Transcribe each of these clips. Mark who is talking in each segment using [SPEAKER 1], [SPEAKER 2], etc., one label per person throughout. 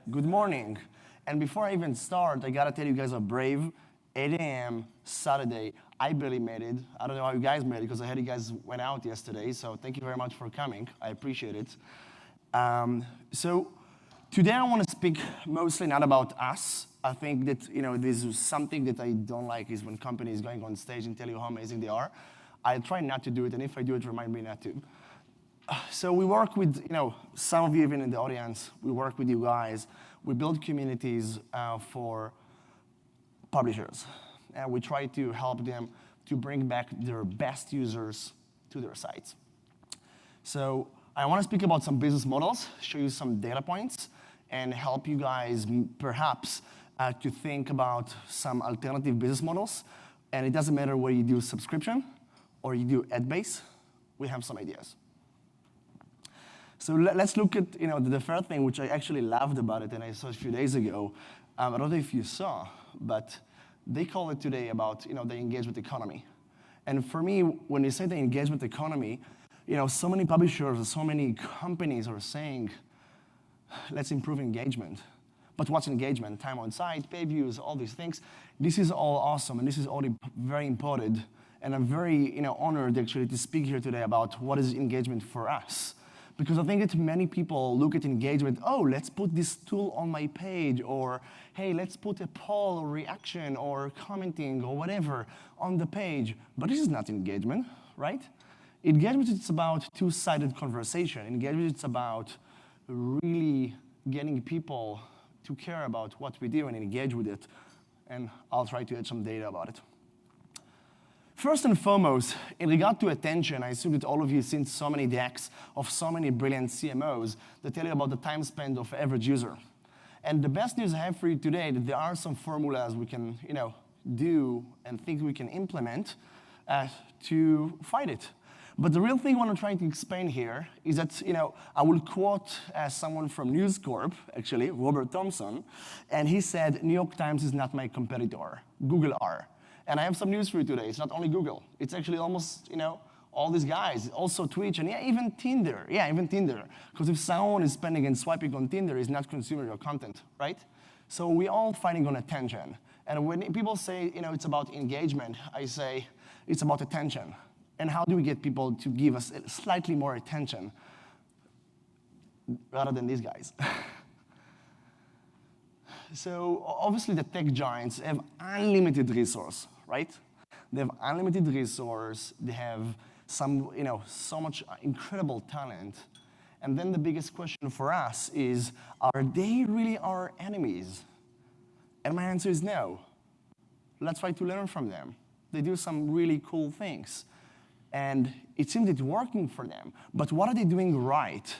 [SPEAKER 1] Good morning. And before I even start, I gotta tell you guys are brave. 8 a.m. Saturday. I barely made it. I don't know how you guys made it because I heard you guys went out yesterday. So thank you very much for coming. I appreciate it. So today I want to speak mostly not about us. I think that this is something that I don't like is when companies going on stage and tell you how amazing they are. I try not to do it, and if I do it, remind me not to. So we work with, some of you even in the audience, we work with you guys. We build communities for publishers. And we try to help them to bring back their best users to their sites. So I want to speak about some business models, show you some data points, and help you guys perhaps to think about some alternative business models. And it doesn't matter whether you do subscription or you do ad-based, we have some ideas. So let's look at the first thing, which I actually loved about it, and I saw a few days ago. I don't know if you saw, but they call it today about the engagement economy. And for me, when you say the engagement economy, so many publishers, so many companies are saying, let's improve engagement. But what's engagement? Time on site, pay views, all these things. This is all awesome, and this is all very important. And I'm very honored actually to speak here today about what is engagement for us. Because I think that many people look at engagement, oh, let's put this tool on my page, or hey, let's put a poll or reaction or commenting or whatever on the page. But this is not engagement, right? Engagement is about two-sided conversation. Engagement is about really getting people to care about what we do and engage with it. And I'll try to add some data about it. First and foremost, in regard to attention, I assume that all of you have seen so many decks of so many brilliant CMOs that tell you about the time spent of average user. And the best news I have for you today that there are some formulas we can do and things we can implement to fight it. But the real thing I want to try to explain here is that I will quote someone from News Corp, actually, Robert Thompson, and he said, New York Times is not my competitor, Google are. And I have some news for you today. It's not only Google. It's actually almost, all these guys. Also Twitch, and even Tinder. Yeah, even Tinder. Because if someone is spending and swiping on Tinder, is not consuming your content, right? So we're all fighting on attention. And when people say, it's about engagement, I say, it's about attention. And how do we get people to give us slightly more attention rather than these guys? So obviously the tech giants have unlimited resource, right? They have unlimited resource. They have some, so much incredible talent. And then the biggest question for us is, are they really our enemies? And my answer is no. Let's try to learn from them. They do some really cool things. And it seems it's working for them. But what are they doing right?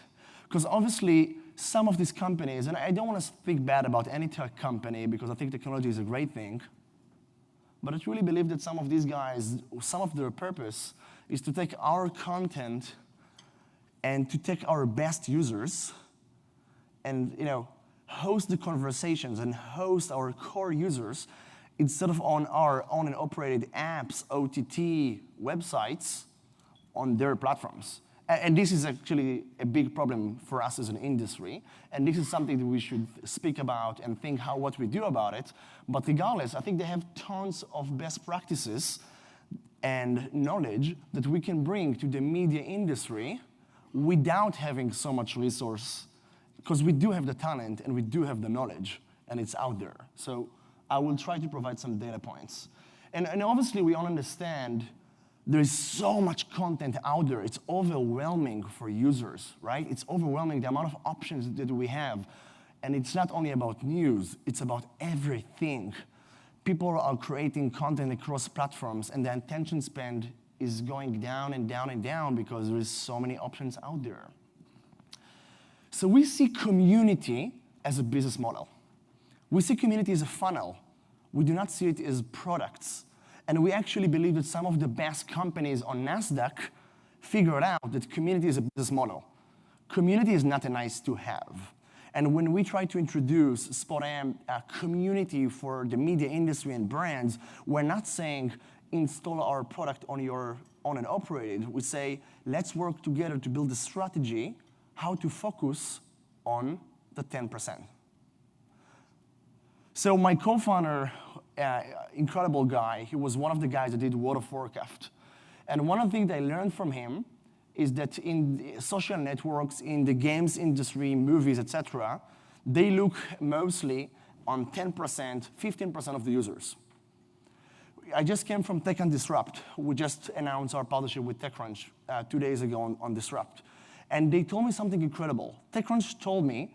[SPEAKER 1] Because obviously, some of these companies, and I don't want to speak bad about any tech company because I think technology is a great thing, but I truly believe that some of these guys, some of their purpose is to take our content and to take our best users and host the conversations and host our core users instead of on our own and operated apps, OTT websites on their platforms. And this is actually a big problem for us as an industry. And this is something that we should speak about and think what we do about it. But regardless, I think they have tons of best practices and knowledge that we can bring to the media industry without having so much resource. Because we do have the talent and we do have the knowledge, and it's out there. So I will try to provide some data points. And obviously, we all understand there is so much content out there. It's overwhelming for users, right? It's overwhelming the amount of options that we have. And it's not only about news, it's about everything. People are creating content across platforms, and the attention span is going down and down and down because there is so many options out there. So we see community as a business model. We see community as a funnel. We do not see it as products. And we actually believe that some of the best companies on NASDAQ figured out that community is a business model. Community is not a nice to have. And when we try to introduce Spot.IM community for the media industry and brands, we're not saying install our product on your own and operated. We say, let's work together to build a strategy how to focus on the 10%. So my co-founder, incredible guy, he was one of the guys that did World of Warcraft. And one of the things I learned from him is that in social networks, in the games industry, movies, etc., they look mostly on 10%, 15% of the users. I just came from Tech and Disrupt. We just announced our partnership with TechCrunch 2 days ago on Disrupt. And they told me something incredible. TechCrunch told me,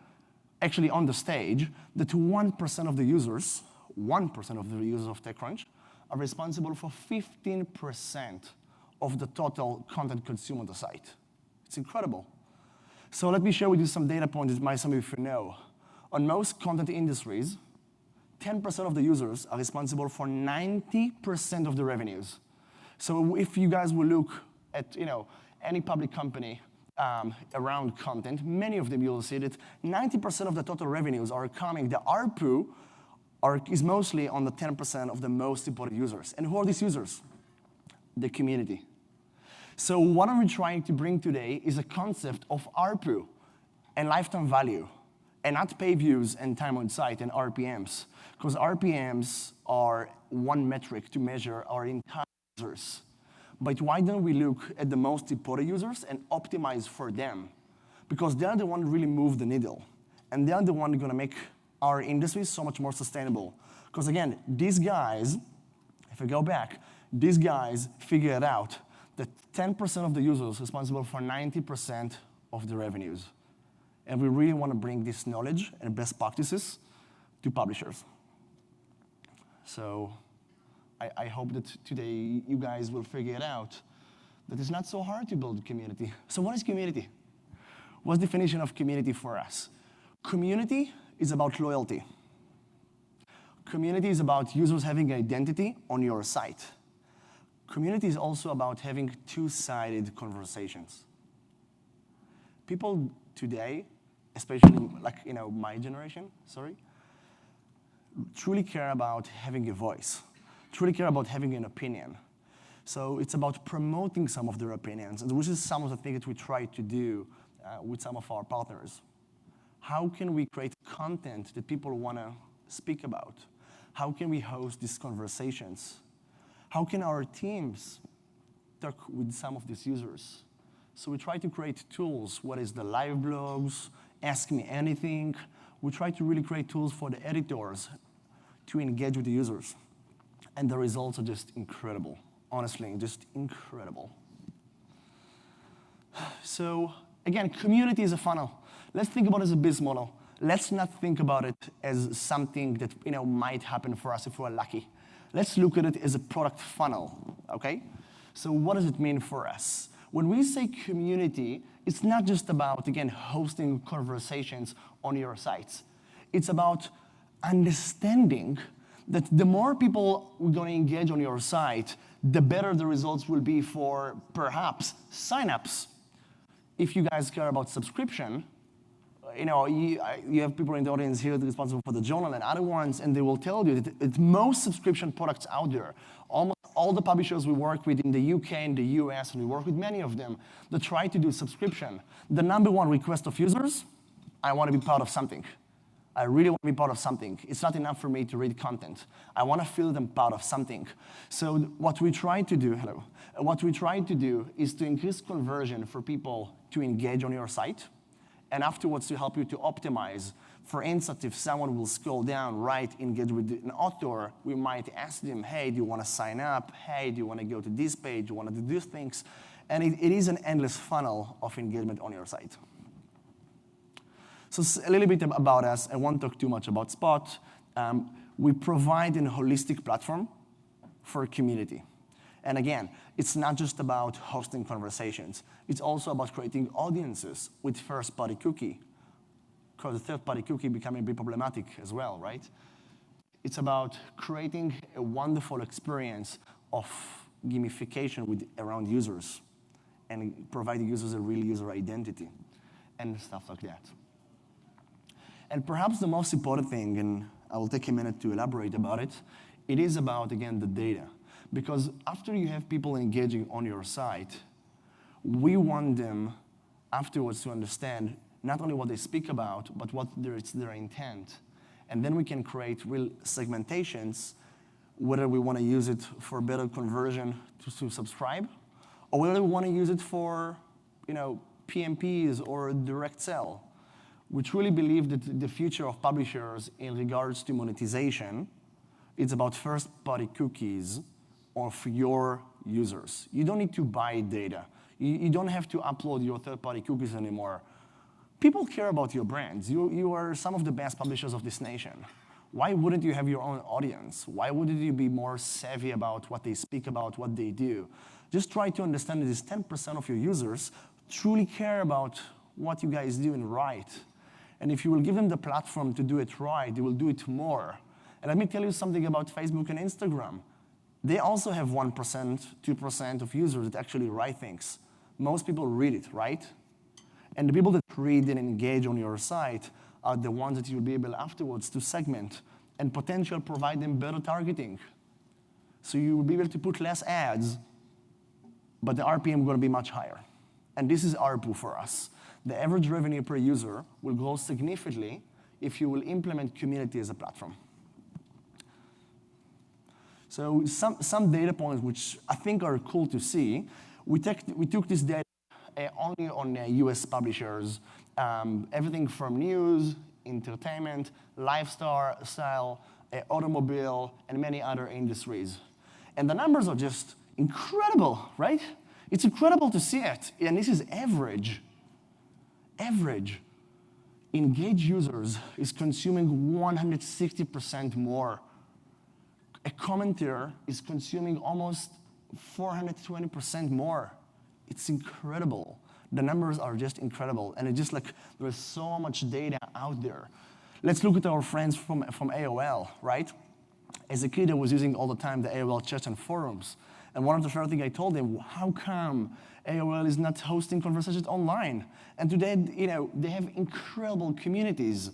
[SPEAKER 1] actually on the stage, that 1% of the users, 1% of the users of TechCrunch are responsible for 15% of the total content consumed on the site. It's incredible. So let me share with you some data points that might some of you know. On most content industries, 10% of the users are responsible for 90% of the revenues. So if you guys will look at any public company around content, many of them you will see that 90% of the total revenues are coming. The ARPU is mostly on the 10% of the most important users. And who are these users? The community. So what I'm trying to bring today is a concept of ARPU and lifetime value, and not pay views and time on site and RPMs, because RPMs are one metric to measure our entire users. But why don't we look at the most important users and optimize for them? Because they're the ones who really move the needle, and they're the ones who are going to make our industry so much more sustainable. Because again, these guys, if I go back, these guys figured out that 10% of the users are responsible for 90% of the revenues. And we really want to bring this knowledge and best practices to publishers. So I hope that today you guys will figure it out, that it's not so hard to build a community. So what is community? What's the definition of community for us? Community is about loyalty. Community is about users having identity on your site. Community is also about having two-sided conversations. People today, especially like my generation, truly care about having a voice, truly care about having an opinion. So it's about promoting some of their opinions, and which is some of the things that we try to do with some of our partners. How can we create content that people want to speak about? How can we host these conversations? How can our teams talk with some of these users? So we try to create tools, what is the live blogs, ask me anything. We try to really create tools for the editors to engage with the users. And the results are just incredible. Honestly, just incredible. So again, community is a funnel. Let's think about it as a business model. Let's not think about it as something that might happen for us if we're lucky. Let's look at it as a product funnel, okay? So what does it mean for us? When we say community, it's not just about, again, hosting conversations on your sites. It's about understanding that the more people we're going to engage on your site, the better the results will be for perhaps signups. If you guys care about subscription, you have people in the audience here that are responsible for the journal and other ones, and they will tell you that most subscription products out there, almost all the publishers we work with in the UK and the US, and we work with many of them, that try to do subscription. The number one request of users, I want to be part of something. I really want to be part of something. It's not enough for me to read content. I want to feel them part of something. So what we try to do, is to increase conversion for people to engage on your site, and afterwards to help you to optimize. For instance, if someone will scroll down, engage with an author, we might ask them, hey, do you want to sign up? Hey, do you want to go to this page? Do you want to do these things? And it is an endless funnel of engagement on your site. So a little bit about us. I won't talk too much about Spot. We provide a holistic platform for a community. And again, it's not just about hosting conversations. It's also about creating audiences with first-party cookie, because the third-party cookie becoming a bit problematic as well, right? It's about creating a wonderful experience of gamification around users and providing users a real user identity and stuff like that. And perhaps the most important thing, and I will take a minute to elaborate about it, it is about, again, the data. Because after you have people engaging on your site, we want them afterwards to understand not only what they speak about, but what is their intent. And then we can create real segmentations, whether we want to use it for better conversion to subscribe, or whether we want to use it for PMPs or direct sell. We truly believe that the future of publishers in regards to monetization, it's about first-party cookies of your users. You don't need to buy data. You don't have to upload your third-party cookies anymore. People care about your brands. You are some of the best publishers of this nation. Why wouldn't you have your own audience? Why wouldn't you be more savvy about what they speak about, what they do? Just try to understand that this 10% of your users truly care about what you guys do and right. And if you will give them the platform to do it right, they will do it more. And let me tell you something about Facebook and Instagram. They also have 1%, 2% of users that actually write things. Most people read it, right? And the people that read and engage on your site are the ones that you'll be able afterwards to segment and potentially provide them better targeting. So you will be able to put less ads, but the RPM is going to be much higher. And this is ARPU for us. The average revenue per user will grow significantly if you will implement community as a platform. So some data points which I think are cool to see. We took this data only on US publishers, everything from news, entertainment, lifestyle, automobile, and many other industries. And the numbers are just incredible, right? It's incredible to see it, and this is average. Average. Engaged users is consuming 160% more. A commenter is consuming almost 420% more. It's incredible. The numbers are just incredible, and it's just like there's so much data out there. Let's look at our friends from AOL, right? As a kid, I was using all the time the AOL chats and forums. And one of the first things I told them, how come AOL is not hosting conversations online? And today, they have incredible communities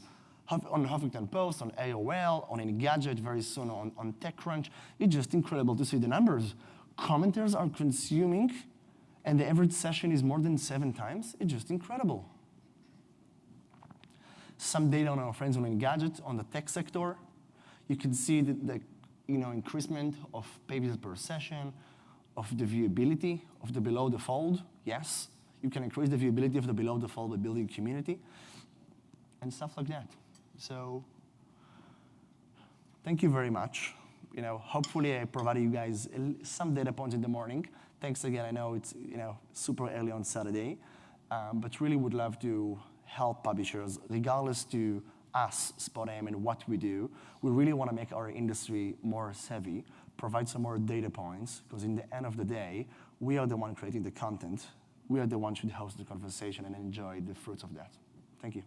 [SPEAKER 1] on Huffington Post, on AOL, on Engadget, very soon on TechCrunch. It's just incredible to see the numbers. Commenters are consuming, and the average session is more than 7 times. It's just incredible. Some data on our friends on Engadget, on the tech sector. You can see the increasement of pages per session, of the viewability of the below the fold. Yes, you can increase the viewability of the below the fold by building community and stuff like that. So thank you very much. Hopefully I provided you guys some data points in the morning. Thanks again. I know it's super early on Saturday, but really would love to help publishers, regardless to us, Spot.IM, and what we do. We really want to make our industry more savvy, provide some more data points, because in the end of the day, we are the one creating the content. We are the one who should host the conversation and enjoy the fruits of that. Thank you.